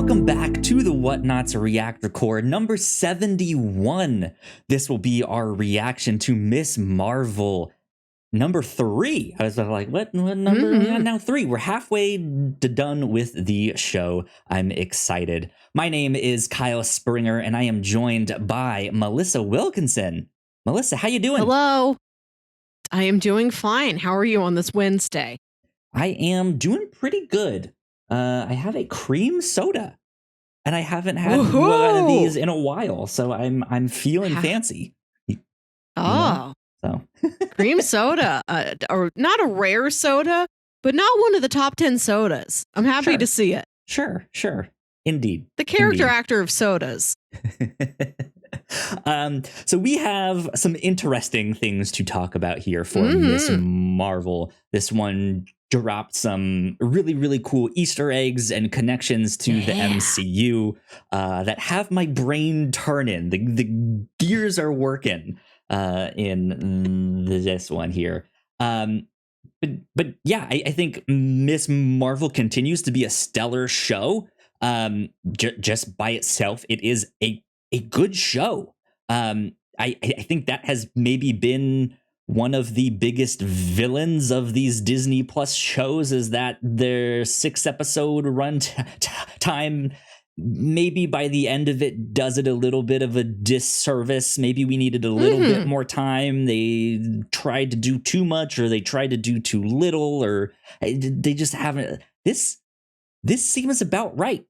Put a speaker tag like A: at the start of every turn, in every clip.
A: Welcome back to the Whatnots Reactor Core number 71. This will be our reaction to Miss Marvel number 3. I was like, what number? Yeah, now 3. We're halfway done with the show. I'm excited. My name is Kyle Springer, and I am joined by Melissa Wilkinson. Melissa, how you doing?
B: Hello. I am doing fine. How are you on this Wednesday?
A: I am doing pretty good. I have a cream soda, and I haven't had one of these in a while, so I'm feeling fancy.
B: So cream soda, or not a rare soda, but not one of the top 10 sodas. I'm happy to see it.
A: Sure. Indeed.
B: The character actor of sodas.
A: So we have some interesting things to talk about here for Miss Marvel. This one dropped some really cool Easter eggs and connections to the MCU that have my brain turning. The gears are working in this one here. But yeah, I think Miss Marvel continues to be a stellar show. Just by itself, it is a good show. I think that has maybe been one of the biggest villains of these Disney Plus shows, is that their 6-episode run time maybe by the end of it does it a little bit of a disservice. Maybe we needed a little bit more time. They tried to do too much, or they tried to do too little, or they just haven't. This seems about right.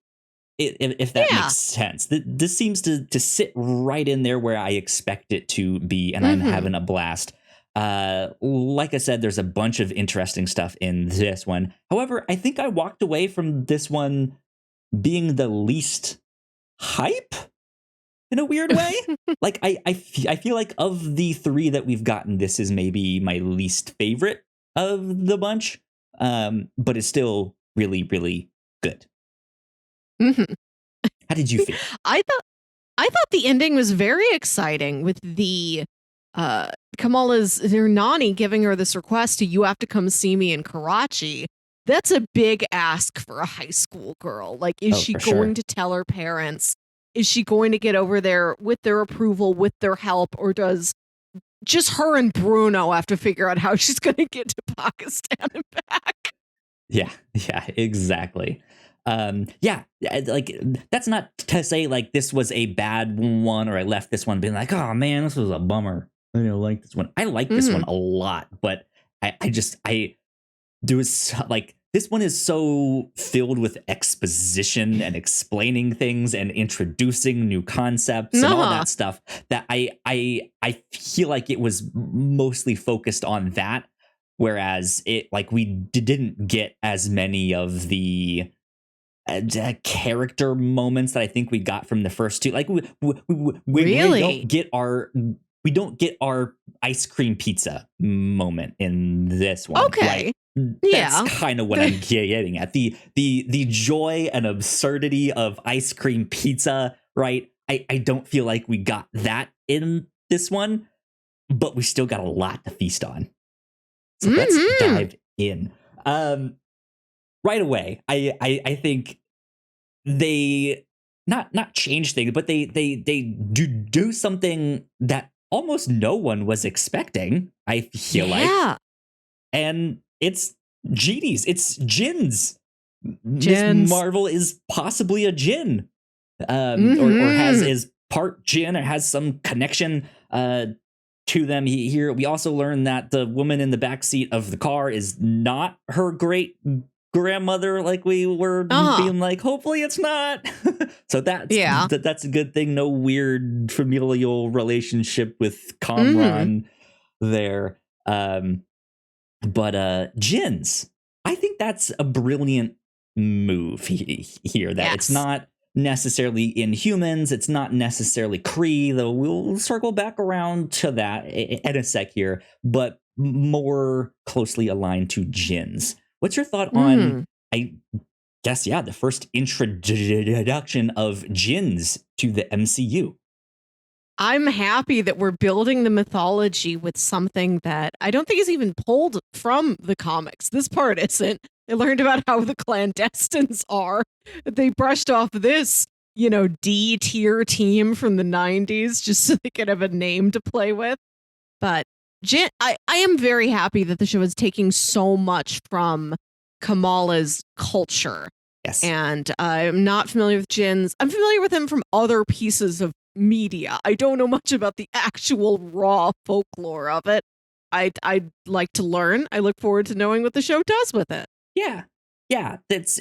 A: If that makes sense. This seems to sit right in there where I expect it to be, and I'm having a blast. Like I said, there's a bunch of interesting stuff in this one. However, I think I walked away from this one being the least hype in a weird way. Like I feel like of the 3 that we've gotten, this is maybe my least favorite of the bunch. But it's still really good. How did you feel?
B: I thought the ending was very exciting, with the Kamala's their nanny giving her this request to, you have to come see me in Karachi. That's a big ask for a high school girl. Like, is she going to tell her parents? Is she going to get over there with their approval, with their help, or does just her and Bruno have to figure out how she's going to get to Pakistan and back?
A: Yeah, exactly. Like, that's not to say like this was a bad one, or I left this one being like, oh man, this was a bummer. I don't like this one. I like this one a lot, but there was like, this one is so filled with exposition and explaining things and introducing new concepts and all that stuff that I feel like it was mostly focused on that, whereas it, like, we didn't get as many of the character moments that I think we got from the first 2. Like, we don't get our ice cream pizza moment in this one.
B: Okay.
A: Right? That's kind of what I'm getting at. The joy and absurdity of ice cream pizza, right? I don't feel like we got that in this one, but we still got a lot to feast on. So let's dive in. Right away, I think they not change things, but they do something that almost no one was expecting, I feel like. And it's genies. It's djinns. Miss Marvel is possibly a djinn. Or is part djinn, or has some connection to them. Here we also learn that the woman in the backseat of the car is not her great grandmother, like we were being like, hopefully it's not. So that's a good thing. No weird familial relationship with Kamran there. But djinns, I think that's a brilliant move here, that it's not necessarily in humans, it's not necessarily Kree, though we'll circle back around to that in a sec here, but more closely aligned to djinns. What's your thought on, I guess, the first introduction of djinns to the MCU?
B: I'm happy that we're building the mythology with something that I don't think is even pulled from the comics. This part isn't, They learned about how the clandestines are. They brushed off this, D tier team from the 90s just so they could have a name to play with. But I am very happy that the show is taking so much from Kamala's culture.
A: Yes.
B: And I'm not familiar with djinns. I'm familiar with them from other pieces of media. I don't know much about the actual raw folklore of it. I'd like to learn. I look forward to knowing what the show does with it.
A: Yeah. It's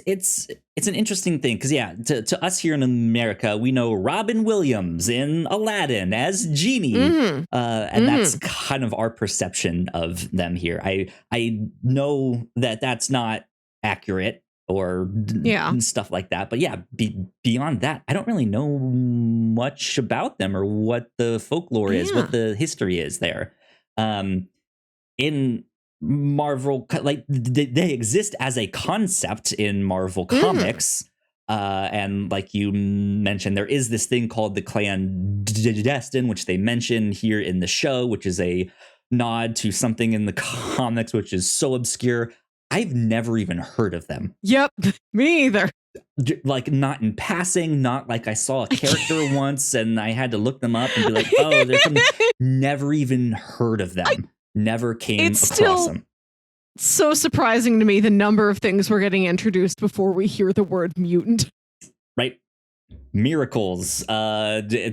A: an interesting thing because to us here in America, we know Robin Williams in Aladdin as Genie, and that's kind of our perception of them here. I know that that's not accurate or stuff like that, but beyond that, I don't really know much about them or what the folklore is, what the history is there. In Marvel, like they exist as a concept in Marvel comics, and like you mentioned, there is this thing called the clandestine, which they mention here in the show, which is a nod to something in the comics which is so obscure I've never even heard of them.
B: Yep, me either.
A: Like, not in passing, not like I saw a character once and I had to look them up and be like, oh, they're from. Never even heard of them. Never came across them.
B: So surprising to me the number of things we're getting introduced before we hear the word mutant.
A: Right. Miracles, djinns,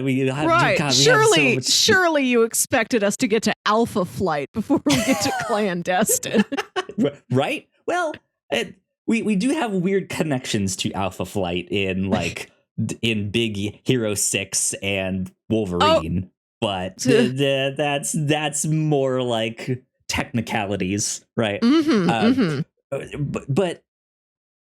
A: we
B: right. Surely you expected us to get to Alpha Flight before we get to clandestine.
A: Right? Well, we do have weird connections to Alpha Flight in in Big Hero 6 and Wolverine, but that's more like technicalities, right? But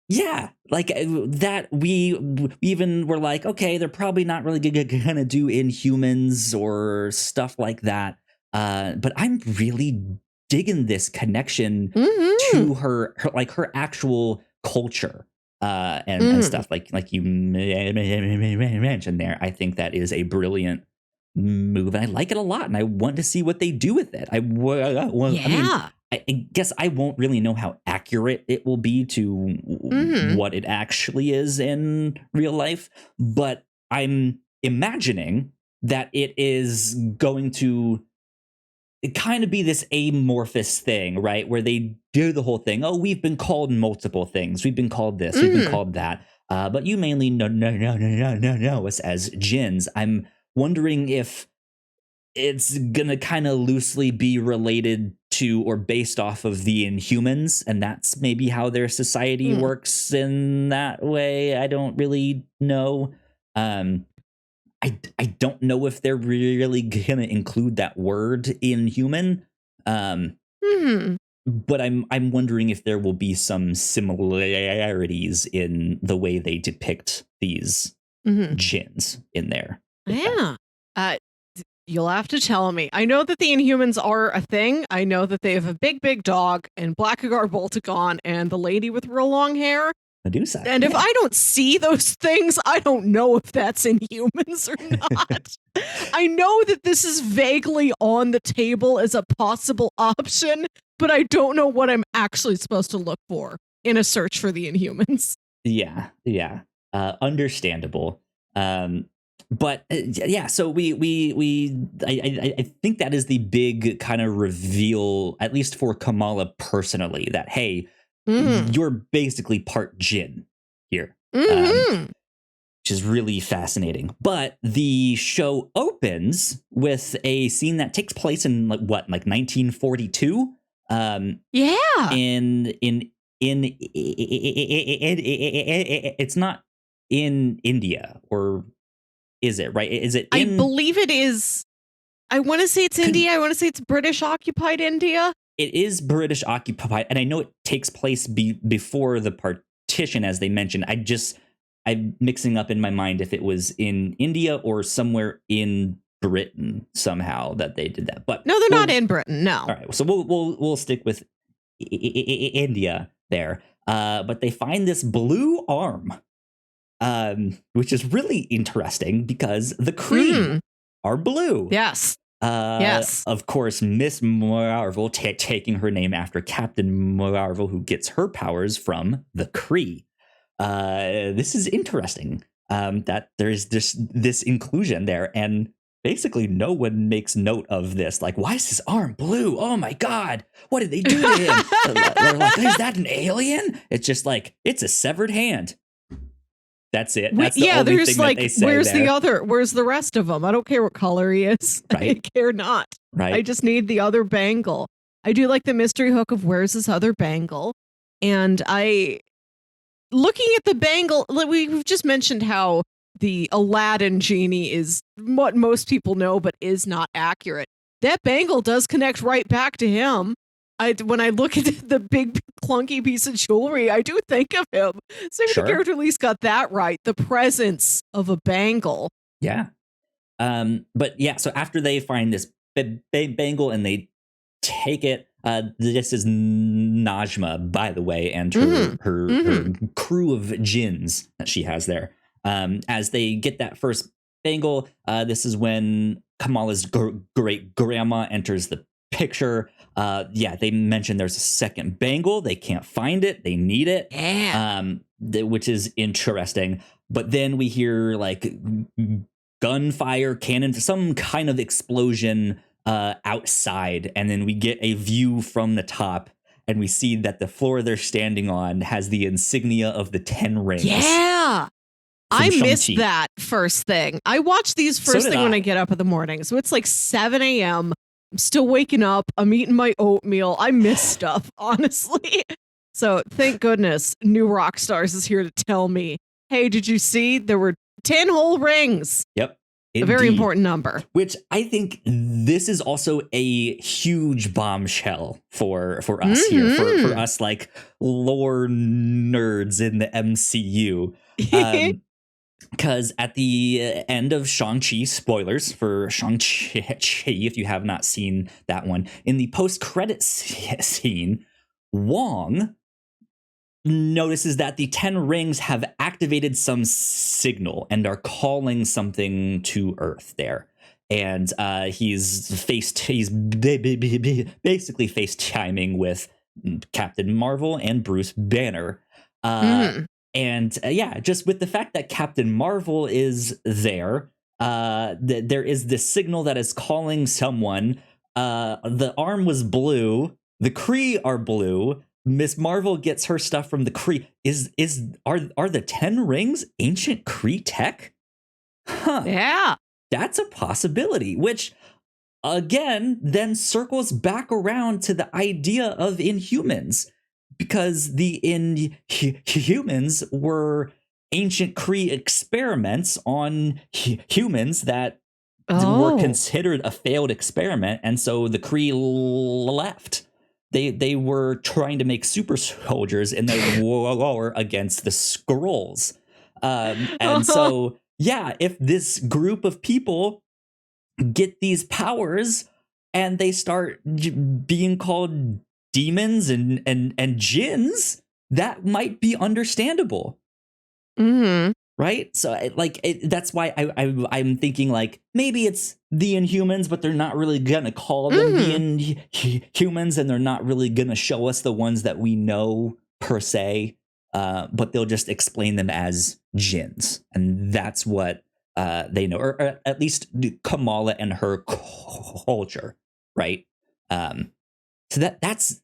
A: yeah, like that we even were like, okay, they're probably not really gonna do Inhumans or stuff like that. But I'm really digging this connection to her actual culture and stuff like you mentioned there. I think that is a brilliant move, and I like it a lot, and I want to see what they do with it. I mean, I guess I won't really know how accurate it will be to what it actually is in real life, but I'm imagining that it is going to kind of be this amorphous thing, right? Where they do the whole thing. Oh, we've been called multiple things. We've been called this. We've been called that. But you mainly know us as djinns. I'm wondering if it's gonna kind of loosely be related to or based off of the Inhumans, and that's maybe how their society works in that way. I don't really know. I don't know if they're really gonna include that word Inhuman. But I'm wondering if there will be some similarities in the way they depict these djinns in there.
B: Yeah. You'll have to tell me. I know that the Inhumans are a thing. I know that they have a big, big dog and Blackguard Bolticon and the lady with real long hair.
A: Medusa.
B: And if I don't see those things, I don't know if that's Inhumans or not. I know that this is vaguely on the table as a possible option, but I don't know what I'm actually supposed to look for in a search for the Inhumans.
A: Yeah. Understandable. But so I think that is the big kind of reveal, at least for Kamala personally, that, hey, you're basically part djinn here, which is really fascinating. But the show opens with a scene that takes place in 1942. It's not in India, or is it, right? Is it?
B: I believe it is. I want to say it's India. I want to say it's British occupied India.
A: It is British occupied, and I know it takes place before the partition, as they mentioned. I'm mixing up in my mind if it was in India or somewhere in Britain somehow that they did that. But
B: no, they're not in Britain. No.
A: All right, so we'll stick with India there. But they find this blue arm, which is really interesting because the Kree are blue.
B: Yes. Yes.
A: Of course, Miss Marvel taking her name after Captain Marvel, who gets her powers from the Kree. This is interesting that there's this inclusion there, and basically no one makes note of this. Like, why is his arm blue? Oh my god, what did they do to him? They're like, is that an alien? It's just like, it's a severed hand. That's it. That's the only thing that they say.
B: Where's
A: there.
B: the other? Where's the rest of them? I don't care what color he is.
A: Right.
B: I care not.
A: Right.
B: I just need the other bangle. I do like the mystery hook of where's this other bangle, and looking at the bangle, we've just mentioned how the Aladdin genie is what most people know, but is not accurate. That bangle does connect right back to him. When I look at the big clunky piece of jewelry, I do think of him. So the character at least got that right. The presence of a bangle.
A: Yeah. But yeah, so after they find this bangle and they take it, this is Najma, by the way, and her crew of djinns that she has there. As they get that first bangle, this is when Kamala's great grandma enters the picture. They mentioned there's a second bangle. They can't find it. They need it.
B: Yeah.
A: Which is interesting. But then we hear like gunfire, cannon, some kind of explosion outside, and then we get a view from the top, and we see that the floor they're standing on has the insignia of the 10 rings.
B: Yeah. I missed that first thing. I watch these first thing when I get up in the morning. So it's like 7 a.m. I'm still waking up. I'm eating my oatmeal. I miss stuff, honestly. So thank goodness New Rockstars is here to tell me, hey, did you see there were 10 whole rings?
A: Yep.
B: Indeed. A very important number.
A: Which I think this is also a huge bombshell for us here, for us like lore nerds in the MCU. Because at the end of Shang-Chi, spoilers for Shang-Chi if you have not seen that one, in the post-credits scene, Wong notices that the 10 rings have activated some signal and are calling something to Earth there. And he's basically FaceTiming with Captain Marvel and Bruce Banner. And just with the fact that Captain Marvel is there, there is this signal that is calling someone. The arm was blue. The Kree are blue. Miss Marvel gets her stuff from the Kree. Are the 10 rings ancient Kree tech? Huh.
B: Yeah.
A: That's a possibility, which again then circles back around to the idea of Inhumans, because the Inhumans were ancient Kree experiments on humans that were considered a failed experiment, and so the Kree left. They were trying to make super soldiers in their war against the Skrulls. And so, yeah, if this group of people get these powers and they start being called demons and djinns, that might be understandable. Right? So that's why I'm thinking like maybe it's the Inhumans, but they're not really gonna call them the Inhumans, and they're not really gonna show us the ones that we know per se, but they'll just explain them as djinns, and that's what they know, or at least Kamala and her culture, right? So that's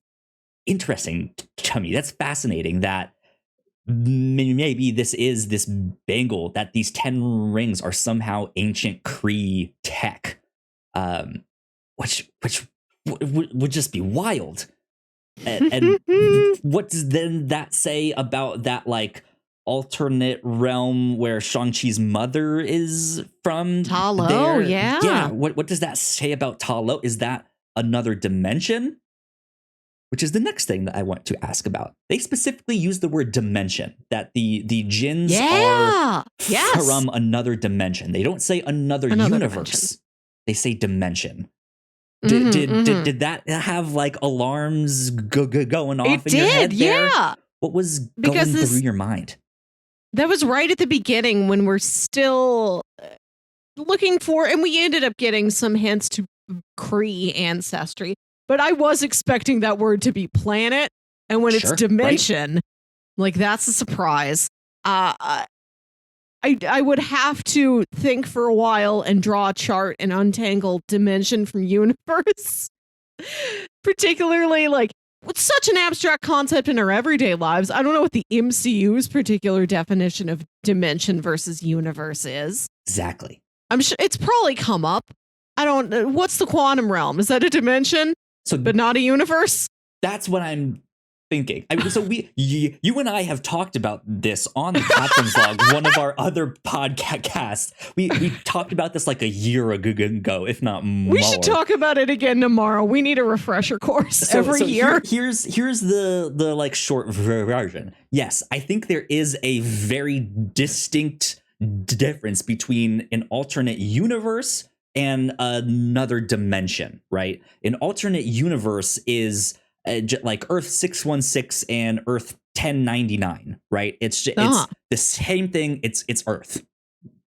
A: interesting to me. That's fascinating that maybe this is this bangle, that these 10 rings are somehow ancient Kree tech, which would just be wild. And what does then that say about that like alternate realm where Shang-Chi's mother is from?
B: Ta Lo,
A: yeah. What does that say about Ta Lo? Is that another dimension? Which is the next thing that I want to ask about. They specifically use the word dimension, that the djinns are from another dimension. They don't say another universe. Dimension. They say dimension. Did that have like alarms going off in your head there?
B: Yeah.
A: What was going through your mind?
B: That was right at the beginning when we're still looking for, and we ended up getting some hints to Cree ancestry, but I was expecting that word to be planet, and when it's
A: Sure,
B: dimension, like that's a surprise. I would have to think for a while and draw a chart and untangle dimension from universe. Particularly, like, it's such an abstract concept in our everyday lives. I don't know what the MCU's particular definition of dimension versus universe is.
A: Exactly.
B: I'm sure it's probably come up. I don't know. What's the quantum realm? Is that a dimension, but not a universe?
A: That's what I'm thinking. So you and I have talked about this on the Captain's Log, one of our other podcasts. We talked about this like a year ago, if not more.
B: We should talk about it again tomorrow. We need a refresher course every year.
A: Here's the like short version. Yes, I think there is a very distinct difference between an alternate universe and another dimension, right? An alternate universe is like Earth 616 and Earth 1099, right? It's the same thing. It's Earth,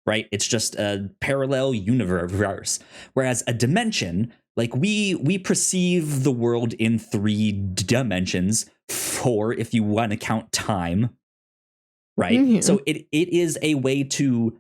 A: right? It's just a parallel universe. Whereas a dimension, like we perceive the world in 3 dimensions, 4 if you want to count time, right? Mm-hmm. So it is a way to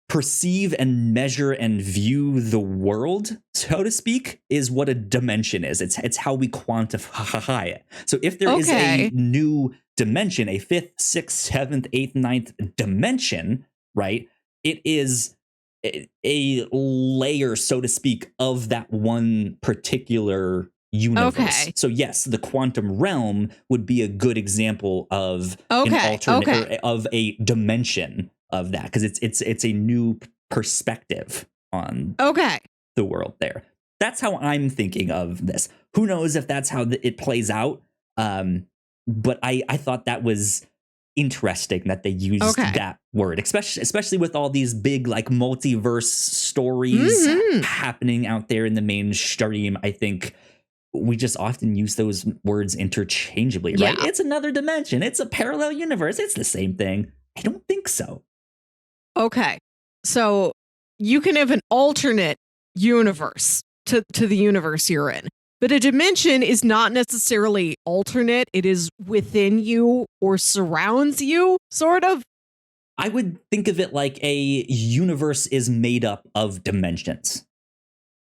A: perceive and measure and view the world, so to speak, is what a dimension is. It's how we quantify it. So if there is a new dimension, a 5th, 6th, 7th, 8th, 9th dimension, right? It is a layer, so to speak, of that one particular universe. Okay. So yes, the quantum realm would be a good example of an alternate of a dimension of that, because it's a new perspective on the world there. That's how I'm thinking of this. Who knows if that's how it plays out? But I thought that was interesting that they used that word, especially with all these big like multiverse stories happening out there in the mainstream. I think we just often use those words interchangeably, right? It's another dimension. It's a parallel universe. It's the same thing. I don't think so.
B: Okay, so you can have an alternate universe to the universe you're in, but a dimension is not necessarily alternate. It is within you or surrounds you, sort of.
A: I would think of it like a universe is made up of dimensions.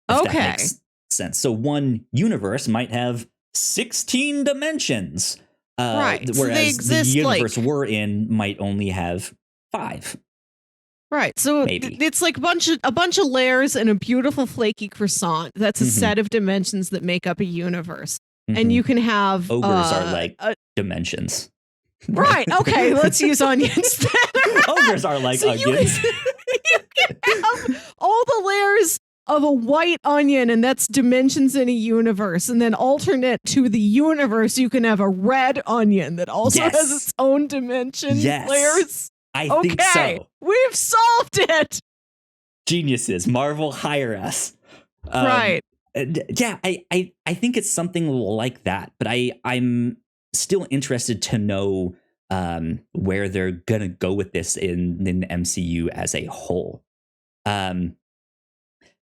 A: If that makes sense. So one universe might have 16 dimensions, right? Whereas the universe we're in might only have 5.
B: Right, so it's like a bunch of layers and a beautiful flaky croissant. That's a set of dimensions that make up a universe, and you can have
A: ogres are like dimensions.
B: Right. Okay. Let's use onions.
A: Ogres are like onions.
B: You can have all the layers of a white onion, and that's dimensions in a universe. And then alternate to the universe, you can have a red onion that also has its own dimension layers.
A: I think so.
B: We've solved it.
A: Geniuses. Marvel, hire us.
B: Right.
A: Yeah, I think it's something like that. But I'm still interested to know where they're going to go with this in the MCU as a whole.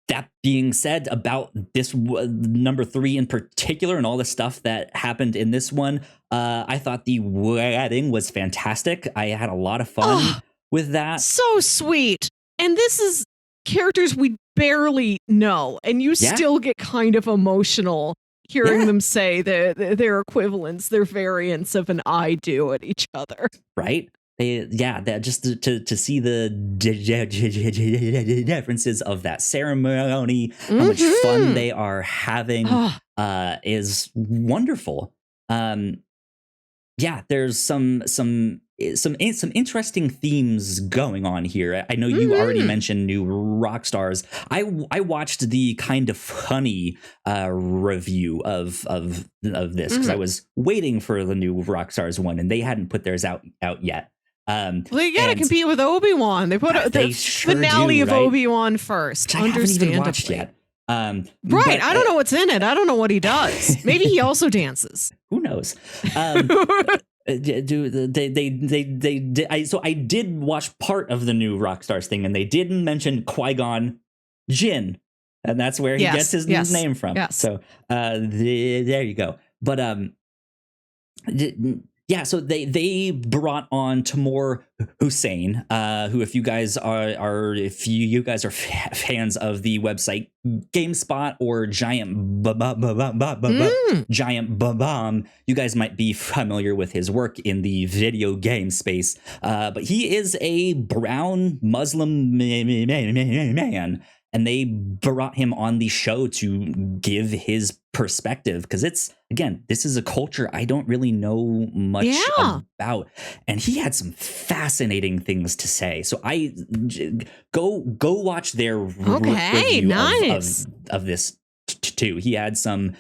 A: That being said, about this number 3 in particular and all the stuff that happened in this one, I thought the wedding was fantastic. I had a lot of fun with that.
B: So sweet. And this is characters we barely know, and you still get kind of emotional hearing them say their equivalents, their variants of an I do at each other.
A: Right? That just to see the differences of that ceremony, how much fun they are having is wonderful. There's some interesting themes going on here. I know you already mentioned new rock stars. I watched the kind of funny review of this because I was waiting for the new rock stars one, and they hadn't put theirs out yet.
B: Well, you gotta compete with Obi-Wan. They put the finale of Obi-Wan first.
A: I haven't even watched yet.
B: Right, I don't know what's in it. I don't know what he does. Maybe he also dances.
A: Who knows? So I did watch part of the new Rockstars thing, and they did mention Qui-Gon Jinn and that's where he gets his name from.
B: Yes.
A: So there you go. But yeah, so they brought on Timur Hussein, who, if you guys are fans of the website GameSpot or Giant Bomb, you guys might be familiar with his work in the video game space. But he is a brown Muslim man. And they brought him on the show to give his perspective, because this is a culture I don't really know much about. And he had some fascinating things to say. So I go watch their review of this too. He had some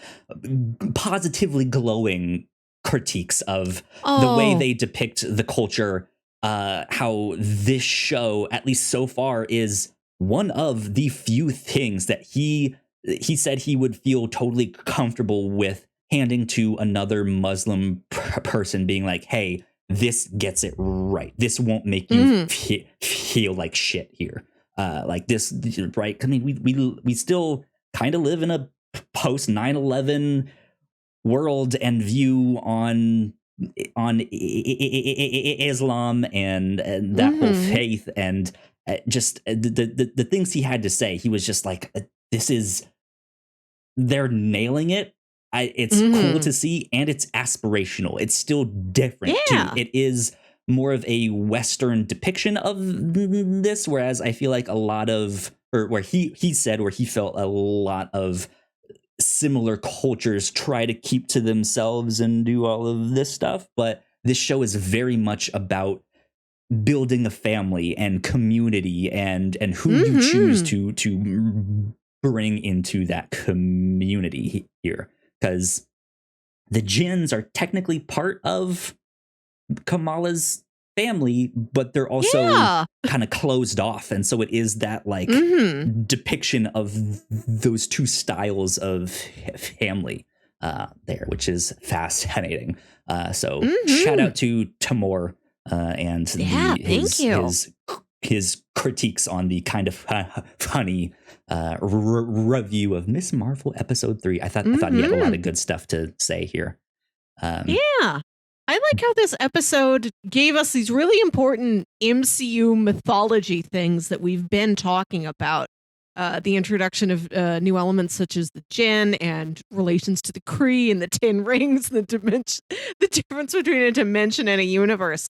A: positively glowing critiques of the way they depict the culture, how this show, at least so far, is one of the few things that he said he would feel totally comfortable with handing to another Muslim person, being like, hey, this gets it right. This won't make you feel like shit here. Like this, right? I mean, we still kind of live in a post 9/11 world and view on Islam and that whole faith, and just the things he had to say. He was just like, they're nailing it. It's cool to see, and it's aspirational. It's still different too. It is more of a Western depiction of this, whereas I feel like a lot of, or where he said where he felt a lot of similar cultures try to keep to themselves and do all of this stuff. But this show is very much about building a family and community, and who you choose to bring into that community here, because the jinns are technically part of Kamala's family, but they're also kind of closed off, and so it is that like depiction of those two styles of family there, which is fascinating. So shout out to Timur and his critiques on the kind of funny review of Miss Marvel episode 3. I thought he had a lot of good stuff to say here.
B: I like how this episode gave us these really important MCU mythology things that we've been talking about. The introduction of new elements such as the djinn and relations to the Kree and the 10 rings, the difference between a dimension and a universe.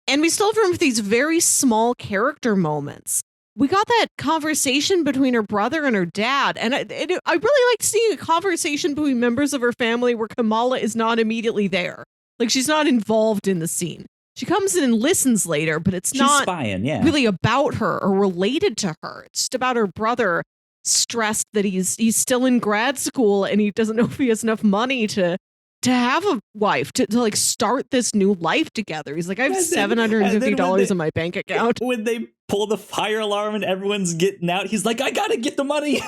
B: And we still have room for these very small character moments. We got that conversation between her brother and her dad. And I really like seeing a conversation between members of her family where Kamala is not immediately there. Like, she's not involved in the scene. She comes in and listens later, but she's not spying, really about her or related to her. It's just about her brother stressed that he's still in grad school and he doesn't know if he has enough money to have a wife, to like start this new life together. He's like, I have $750 in my bank account.
A: When they pull the fire alarm and everyone's getting out, he's like, I gotta get the money.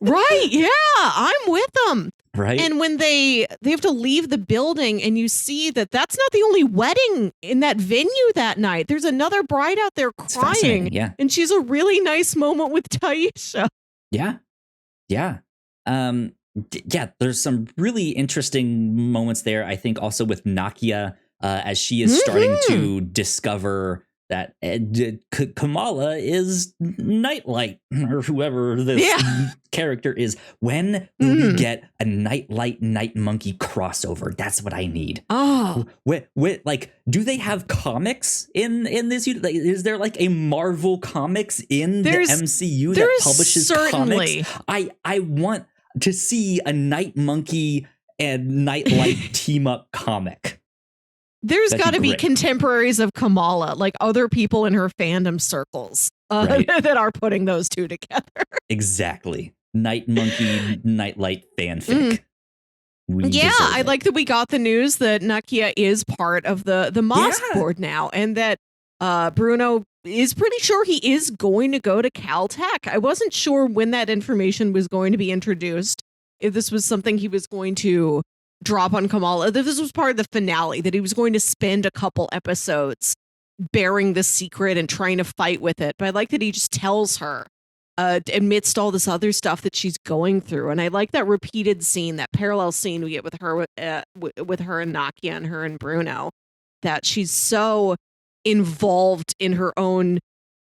B: Right, yeah, I'm with them.
A: Right.
B: And when they have to leave the building and you see that that's not the only wedding in that venue that night. There's another bride out there crying.
A: Yeah.
B: And she's a really nice moment with Taisha.
A: Yeah. Yeah. There's some really interesting moments there. I think also with Nakia, as she is starting to discover that Kamala is Nightlight, or whoever this character is. When will we get a Nightlight Night Monkey crossover? That's what I need.
B: Oh,
A: like, do they have comics in this? Like, is there like a Marvel comics in the MCU that publishes comics? I want to see a Night Monkey and Nightlight team up comic.
B: There's got to be contemporaries of Kamala, like other people in her fandom circles that are putting those two together.
A: Exactly. Night Monkey, Nightlight fanfic.
B: I like that we got the news that Nakia is part of the Moss board now, and that Bruno is pretty sure he is going to go to Caltech. I wasn't sure when that information was going to be introduced, if this was something he was going to drop on Kamala. This was part of the finale, that he was going to spend a couple episodes bearing the secret and trying to fight with it. But I like that he just tells her amidst all this other stuff that she's going through. And I like that repeated scene, that parallel scene we get with her with her and Nakia and her and Bruno, that she's so involved in her own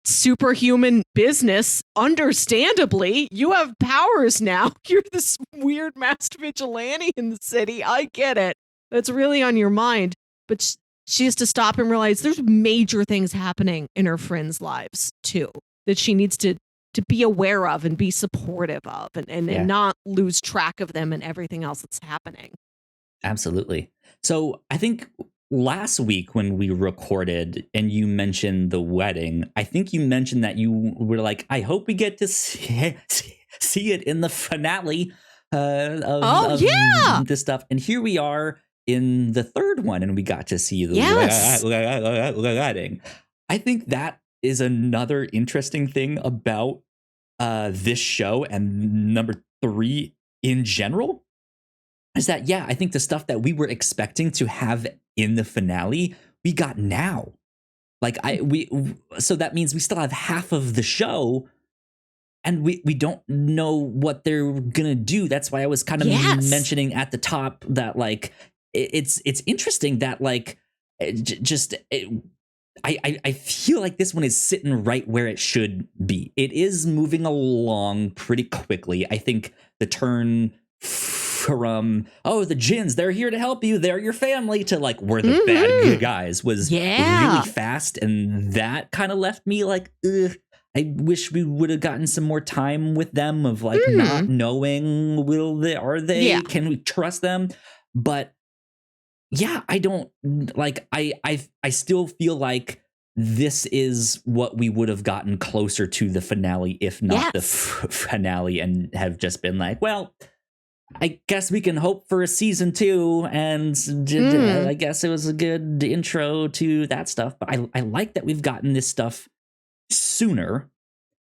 B: superhuman business. Understandably, you have powers now. You're this weird masked vigilante in the city. I get it. That's really on your mind. But she has to stop and realize there's major things happening in her friends' lives too, that she needs to be aware of and be supportive of, and not lose track of them and everything else that's happening.
A: Absolutely. So I think last week when we recorded and you mentioned the wedding, I think you mentioned that you were like, I hope we get to see it in the finale of this stuff. And here we are in the third one, and we got to see the wedding. I think that is another interesting thing about this show and number 3 in general, is that, I think the stuff that we were expecting to have in the finale, we got now. So that means we still have half of the show, and we don't know what they're gonna do. That's why I was kind of mentioning at the top that it's interesting that I feel like this one is sitting right where it should be. It is moving along pretty quickly. I think the turn from, the djinns, they're here to help you, they're your family, to we're the bad guys was really fast. And that kind of left me ugh. I wish we would have gotten some more time with them of not knowing, are they, can we trust them? But I don't I still feel like this is what we would have gotten closer to the finale, if not the finale, and have just been well, I guess we can hope for a season 2, and I guess it was a good intro to that stuff. But I like that we've gotten this stuff sooner,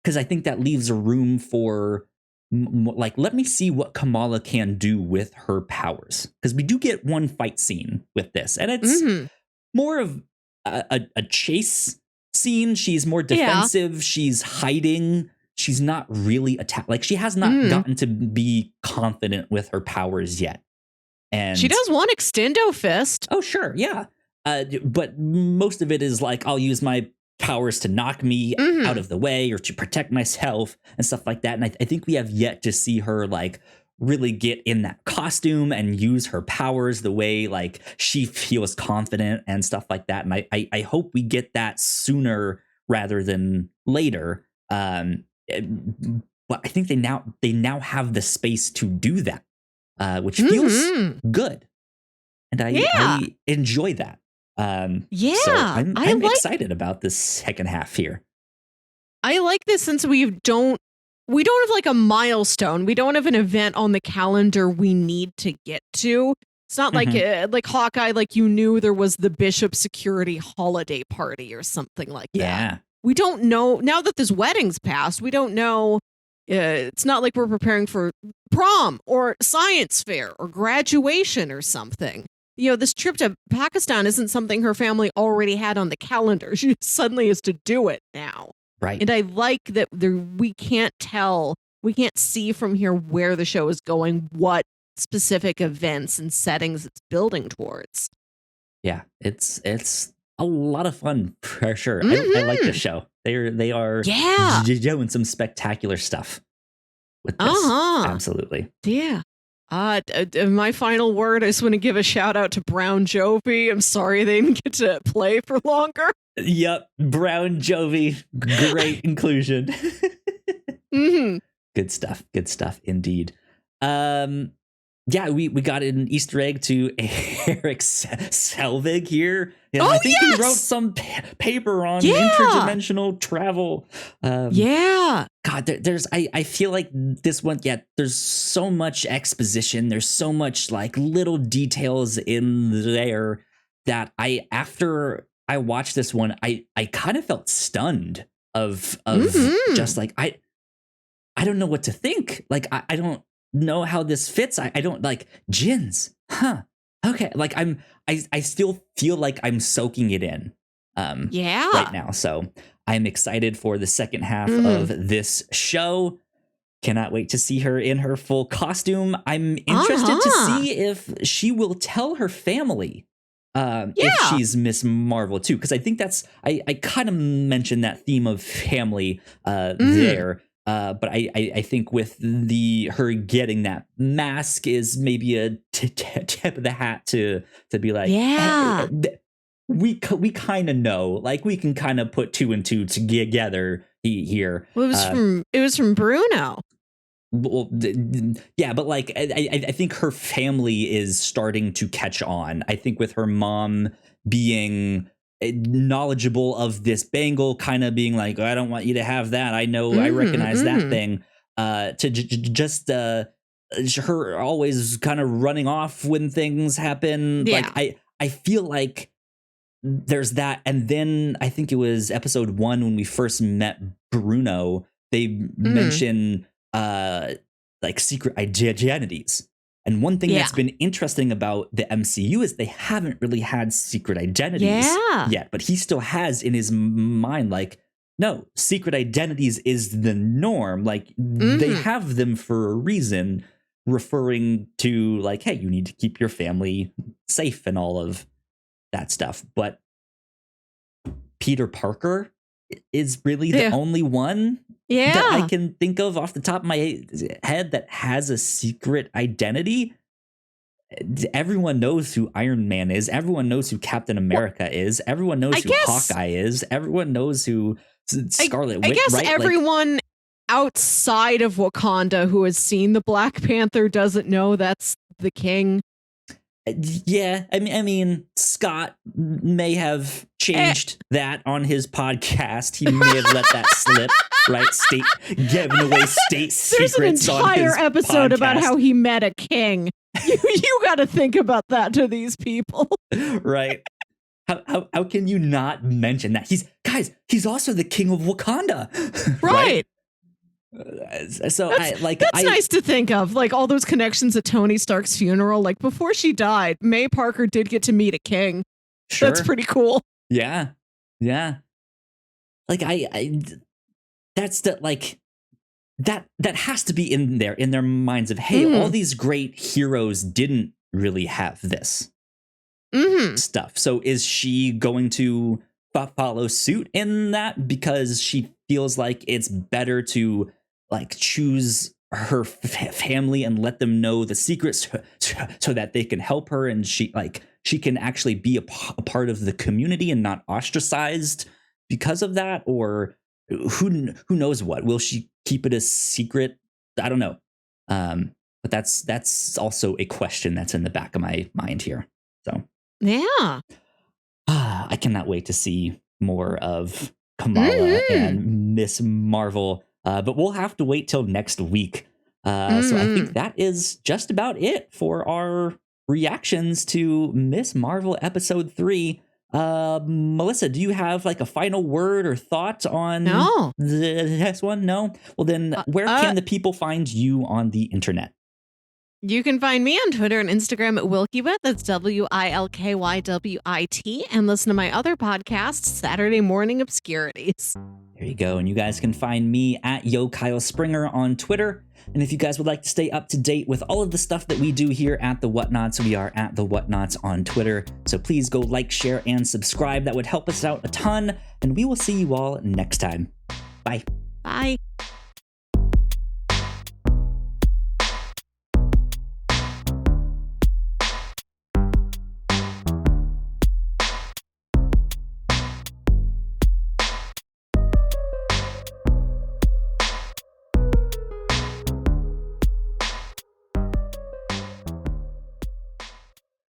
A: because I think that leaves a room for let me see what Kamala can do with her powers, because we do get one fight scene with this, and it's more of a chase scene. She's more defensive. She's hiding. She's not really attacked. She has not gotten to be confident with her powers yet. And
B: she does one extendo fist.
A: Oh, sure. Yeah. But most of it is I'll use my powers to knock me out of the way or to protect myself and stuff like that. And I think we have yet to see her really get in that costume and use her powers the way she feels confident and stuff like that. And I hope we get that sooner rather than later. But I think they now have the space to do that, which feels good. And I enjoy that. So I'm excited about this second half here.
B: I like this since we don't have a milestone. We don't have an event on the calendar we need to get to. It's not like Hawkeye, you knew there was the Bishop Security holiday party or something like that.
A: Yeah.
B: We don't know, now that this wedding's passed, we don't know. It's not like we're preparing for prom or science fair or graduation or something. This trip to Pakistan isn't something her family already had on the calendar. She suddenly has to do it now.
A: Right.
B: And I like that we can't see from here where the show is going, what specific events and settings it's building towards.
A: Yeah, it's a lot of fun for sure. I like the show. They are doing some spectacular stuff with this. Absolutely.
B: Yeah. My final word, I just want to give a shout out to Brown Jovi. I'm sorry they didn't get to play for longer.
A: Yep, Brown Jovi, great inclusion. Good stuff indeed. We got an Easter egg to Eric Selvig here. I think he wrote some paper on interdimensional travel. God, I feel like this one, there's so much exposition. There's so much little details in there that after I watched this one, I kind of felt stunned of just I don't know what to think. I don't know how this fits. I don't djinns. Okay. I still feel like I'm soaking it in. right now. So I'm excited for the second half of this show. Cannot wait to see her in her full costume. I'm interested to see if she will tell her family if she's Miss Marvel too, because I think that's I kind of mentioned that theme of family there. But I think with her getting that mask is maybe a tip of the hat to be like, hey, we kind of know, like we can kind of put two and two together here.
B: Well, it was from Bruno.
A: Well, yeah, but like I think her family is starting to catch on. I think with her mom being knowledgeable of this bangle, kind of being like, I don't want you to have that. I know, I recognize that thing. To just her always kind of running off when things happen.
B: Yeah.
A: Like I feel like there's that, and then I think it was episode 1 when we first met Bruno. They mention like secret identities. And one thing that's been interesting about the MCU is they haven't really had secret identities yet, but he still has in his mind, like, no, secret identities is the norm. Like they have them for a reason, referring to like, hey, you need to keep your family safe and all of that stuff. But Peter Parker is really the only one that I can think of off the top of my head that has a secret identity. Everyone knows who Iron Man is. Everyone knows who Captain America is. Everyone knows who Hawkeye is. Everyone knows who Scarlet Witch.
B: I guess
A: right?
B: everyone outside of Wakanda who has seen the Black Panther doesn't know that's the king.
A: Yeah, I mean, Scott may have changed that on his podcast. He may have let that slip, right? Giving away state secrets.
B: There's an entire episode about how he met a king. You got to think about that to these people,
A: right? How can you not mention that? He's also the king of Wakanda,
B: right?
A: So
B: that's nice to think of, like all those connections at Tony Stark's funeral. Like before she died, May Parker did get to meet a king. Sure. That's pretty cool.
A: Yeah. Like that's the like that has to be in their minds of, hey, all these great heroes didn't really have this stuff. So is she going to follow suit in that because she feels like it's better to like choose her family and let them know the secrets so that they can help her, and she can actually be a part of the community and not ostracized because of that? Or who knows what? Will she keep it a secret? I don't know. But that's also a question that's in the back of my mind here. So
B: yeah,
A: I cannot wait to see more of Kamala and Miss Marvel. But we'll have to wait till next week. So I think that is just about it for our reactions to Miss Marvel episode 3. Melissa, do you have like a final word or thought on this one? No? Well, then where can the people find you on the internet?
B: You can find me on Twitter and Instagram at WilkyWit. That's WILKYWIT. And listen to my other podcast, Saturday Morning Obscurities.
A: There you go. And you guys can find me at Yo Kyle Springer on Twitter. And if you guys would like to stay up to date with all of the stuff that we do here at The Whatnots, we are at The Whatnots on Twitter. So please go like, share, and subscribe. That would help us out a ton. And we will see you all next time. Bye.
B: Bye.